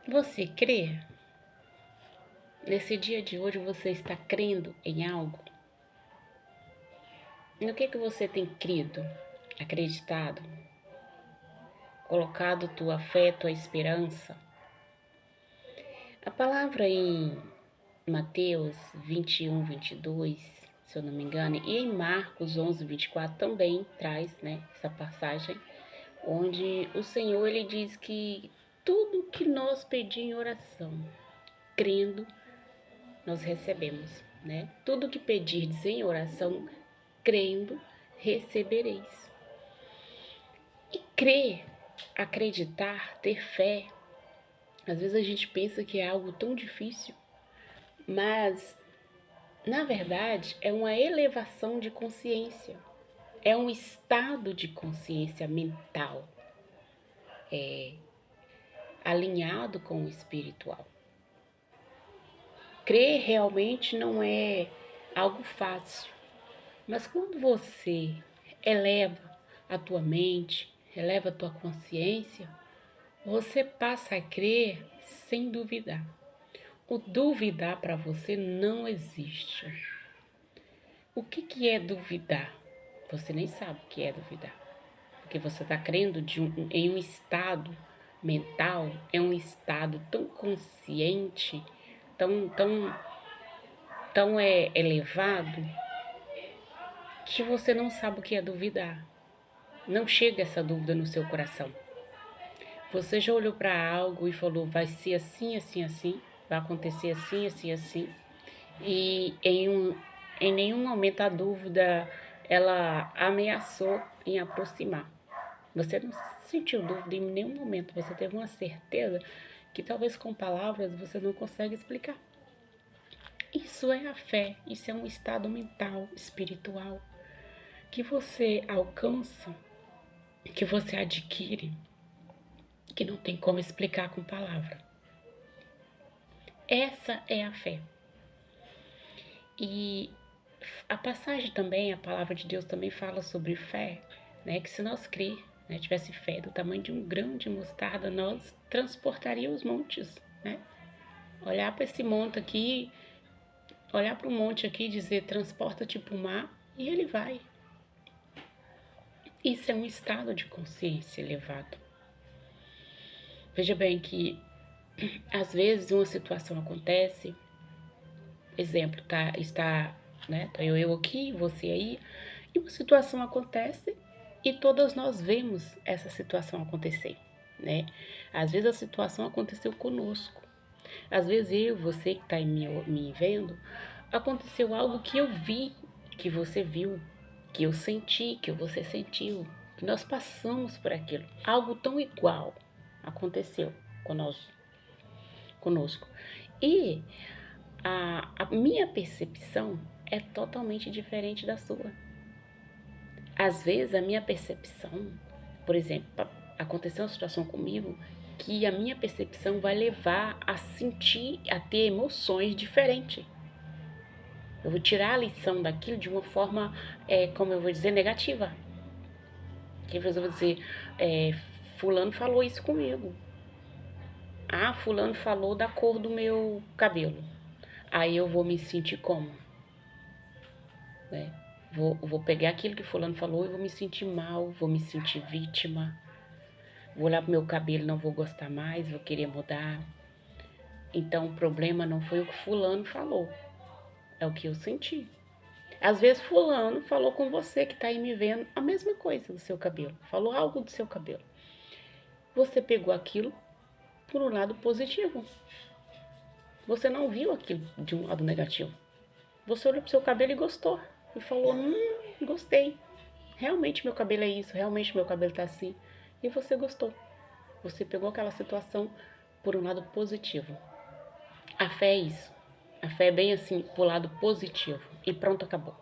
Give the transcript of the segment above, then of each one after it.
Você crê? Nesse dia de hoje você está crendo em algo? No que você tem crido, acreditado, colocado tua fé, tua esperança? A palavra em Mateus 21, 22, se eu não me engano, e em Marcos 11, 24 também traz, né, essa passagem, onde o Senhor ele diz que tudo que nós pedimos em oração, crendo, nós recebemos, né? Tudo que pedirdes em oração, crendo, recebereis. E crer, acreditar, ter fé, às vezes a gente pensa que é algo tão difícil, mas na verdade é uma elevação de consciência, é um estado de consciência mental, alinhado com o espiritual. Crer realmente não é algo fácil, mas quando você eleva a tua mente, eleva a tua consciência, você passa a crer sem duvidar. O duvidar para você não existe. O que é duvidar? Você nem sabe o que é duvidar. Porque você está crendo em um estado mental, é um estado tão consciente, tão elevado, que você não sabe o que é duvidar. Não chega essa dúvida no seu coração. Você já olhou para algo e falou, vai ser assim, assim, assim, vai acontecer assim, assim, assim. E em nenhum momento a dúvida, ela ameaçou em aproximar. Você não sentiu dúvida em nenhum momento, você teve uma certeza que talvez com palavras você não consegue explicar. Isso é a fé, isso é um estado mental, espiritual, que você alcança, que você adquire, que não tem como explicar com palavra. Essa é a fé. E a passagem também, a palavra de Deus também fala sobre fé, né? Que se nós crer, né, tivesse fé do tamanho de um grão de mostarda, nós transportaríamos os montes, né? Olhar para esse monte aqui, olhar para o monte aqui e dizer transporta-te para o mar e ele vai. Isso é um estado de consciência elevado. Veja bem que às vezes uma situação acontece, exemplo, né, tá eu aqui, você aí, e uma situação acontece e todas nós vemos essa situação acontecer, né? Às vezes a situação aconteceu conosco, às vezes eu, você que está me vendo, aconteceu algo que eu vi, que você viu, que eu senti, que você sentiu, que nós passamos por aquilo, algo tão igual aconteceu conosco. E a minha percepção é totalmente diferente da sua. Às vezes a minha percepção, por exemplo, aconteceu uma situação comigo que a minha percepção vai levar a sentir, a ter emoções diferentes. Eu vou tirar a lição daquilo de uma forma, como eu vou dizer, negativa. Que eu vou dizer, fulano falou isso comigo. Ah, fulano falou da cor do meu cabelo. Aí eu vou me sentir como? Né? Vou pegar aquilo que fulano falou e vou me sentir mal, vou me sentir vítima. Vou olhar pro meu cabelo e não vou gostar mais, vou querer mudar. Então o problema não foi o que fulano falou, é o que eu senti. Às vezes fulano falou com você que tá aí me vendo a mesma coisa do seu cabelo, falou algo do seu cabelo. Você pegou aquilo por um lado positivo. Você não viu aquilo de um lado negativo. Você olhou pro seu cabelo e gostou. E falou, gostei. Realmente meu cabelo é isso, realmente meu cabelo tá assim. E você gostou. Você pegou aquela situação por um lado positivo. A fé é isso. A fé é bem assim, pro lado positivo. E pronto, acabou.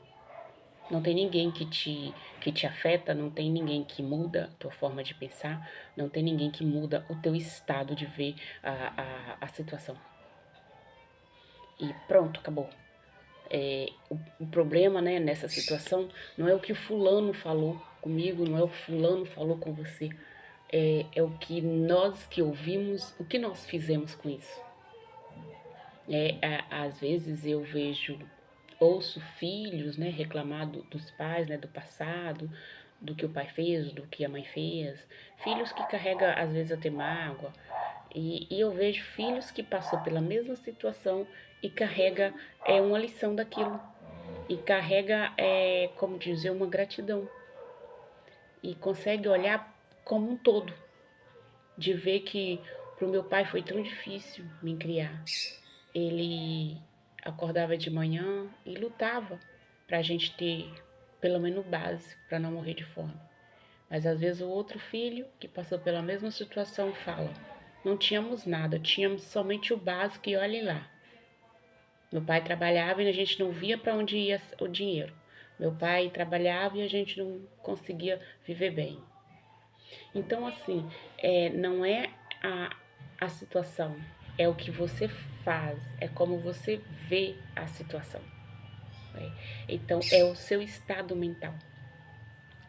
Não tem ninguém que te afeta, não tem ninguém que muda a tua forma de pensar, não tem ninguém que muda o teu estado de ver a situação. E pronto, acabou. O problema, né, nessa situação não é o que fulano falou comigo, não é o que fulano falou com você. é o que nós que ouvimos, o que nós fizemos com isso. Às vezes eu ouço filhos, né, reclamar dos pais, né, do passado, do que o pai fez, do que a mãe fez. Filhos que carregam, às vezes, até mágoa. E eu vejo filhos que passou pela mesma situação e carrega uma lição daquilo. E carrega, como dizer, uma gratidão. E consegue olhar como um todo. De ver que pro meu pai foi tão difícil me criar. Ele acordava de manhã e lutava para a gente ter pelo menos o básico, para não morrer de fome. Mas às vezes o outro filho, que passou pela mesma situação, fala: não tínhamos nada, tínhamos somente o básico e olhe lá. Meu pai trabalhava e a gente não via para onde ia o dinheiro. Meu pai trabalhava e a gente não conseguia viver bem. Então, assim, não é a situação, é o que você faz, é como você vê a situação. Né? Então, é o seu estado mental.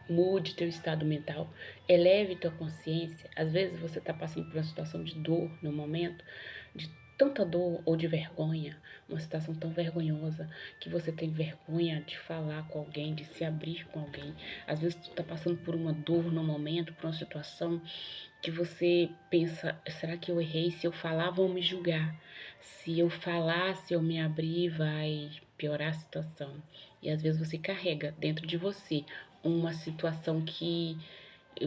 Mude teu estado mental, eleve tua consciência. Às vezes você está passando por uma situação de dor no momento, de tanta dor ou de vergonha, uma situação tão vergonhosa que você tem vergonha de falar com alguém, de se abrir com alguém. Às vezes tu está passando por uma dor no momento, por uma situação que você pensa: será que eu errei? Se eu falar, vão me julgar. Se eu falar, se eu me abrir, vai piorar a situação. E às vezes você carrega dentro de você uma situação que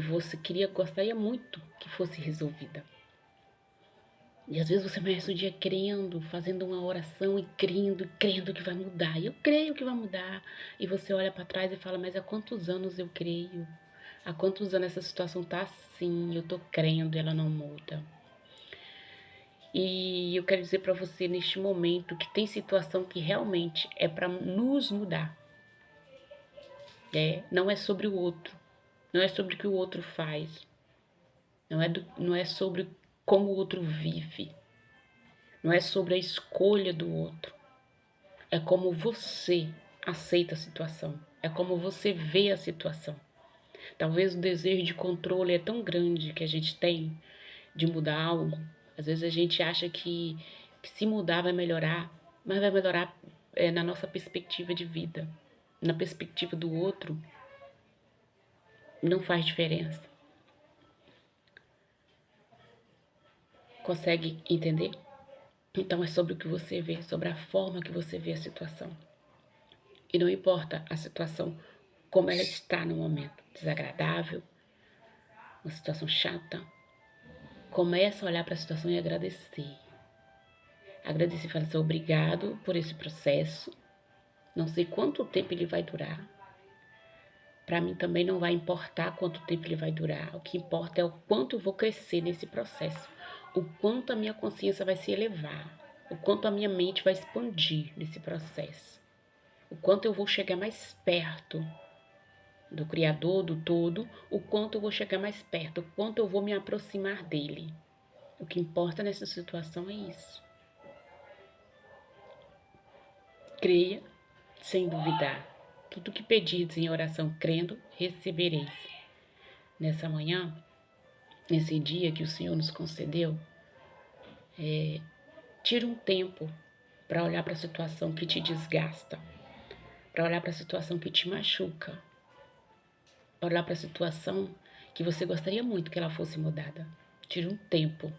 você gostaria muito que fosse resolvida. E às vezes você amanhece o dia crendo, fazendo uma oração e crendo que vai mudar. E eu creio que vai mudar. E você olha para trás e fala: mas há quantos anos eu creio? Há quantos anos essa situação tá assim? Eu tô crendo e ela não muda. E eu quero dizer para você neste momento que tem situação que realmente é para nos mudar. Não é sobre o outro, não é sobre o que o outro faz, não é sobre como o outro vive, não é sobre a escolha do outro, é como você aceita a situação, é como você vê a situação. Talvez o desejo de controle é tão grande que a gente tem de mudar algo. Às vezes a gente acha que se mudar vai melhorar, mas vai melhorar na nossa perspectiva de vida. Na perspectiva do outro, não faz diferença. Consegue entender? Então é sobre o que você vê, sobre a forma que você vê a situação. E não importa a situação como ela está no momento, desagradável, uma situação chata, começa a olhar para a situação e agradecer. Agradecer e falar assim: obrigado por esse processo. Não sei quanto tempo ele vai durar. Para mim também não vai importar quanto tempo ele vai durar. O que importa é o quanto eu vou crescer nesse processo. O quanto a minha consciência vai se elevar. O quanto a minha mente vai expandir nesse processo. O quanto eu vou chegar mais perto do Criador, do todo. O quanto eu vou chegar mais perto. O quanto eu vou me aproximar dele. O que importa nessa situação é isso. Creia sem duvidar. Tudo que pedirdes em oração crendo, recebereis. Nessa manhã, nesse dia que o Senhor nos concedeu, tira um tempo para olhar para a situação que te desgasta, para olhar para a situação que te machuca, para olhar para a situação que você gostaria muito que ela fosse mudada. Tira um tempo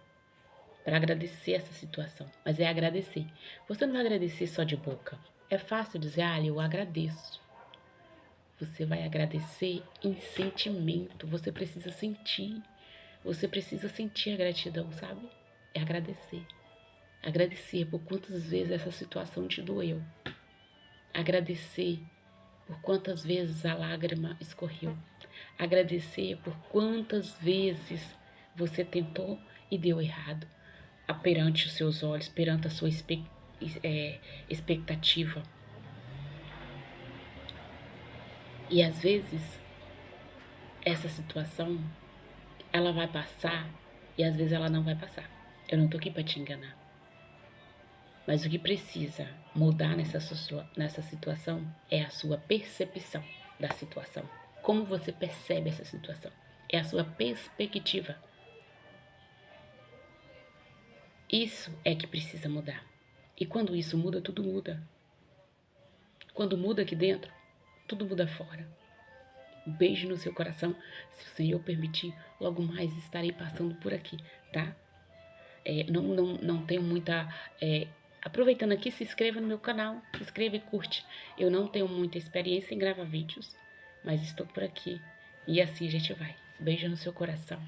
para agradecer essa situação, mas é agradecer. Você não vai agradecer só de boca. É fácil dizer: eu agradeço. Você vai agradecer em sentimento. Você precisa sentir. Você precisa sentir a gratidão, sabe? É agradecer. Agradecer por quantas vezes essa situação te doeu. Agradecer por quantas vezes a lágrima escorreu. Agradecer por quantas vezes você tentou e deu errado. Perante os seus olhos, perante a sua expectativa. E às vezes, essa situação, ela vai passar e às vezes ela não vai passar. Eu não tô aqui para te enganar. Mas o que precisa mudar nessa situação é a sua percepção da situação. Como você percebe essa situação. é a sua perspectiva. Isso é que precisa mudar. E quando isso muda, tudo muda. Quando muda aqui dentro, tudo muda fora. Um beijo no seu coração. Se o Senhor permitir, logo mais estarei passando por aqui, tá? Não tenho muita. Aproveitando aqui, se inscreva no meu canal, se inscreva e curte. Eu não tenho muita experiência em gravar vídeos, mas estou por aqui. E assim a gente vai. Beijo no seu coração.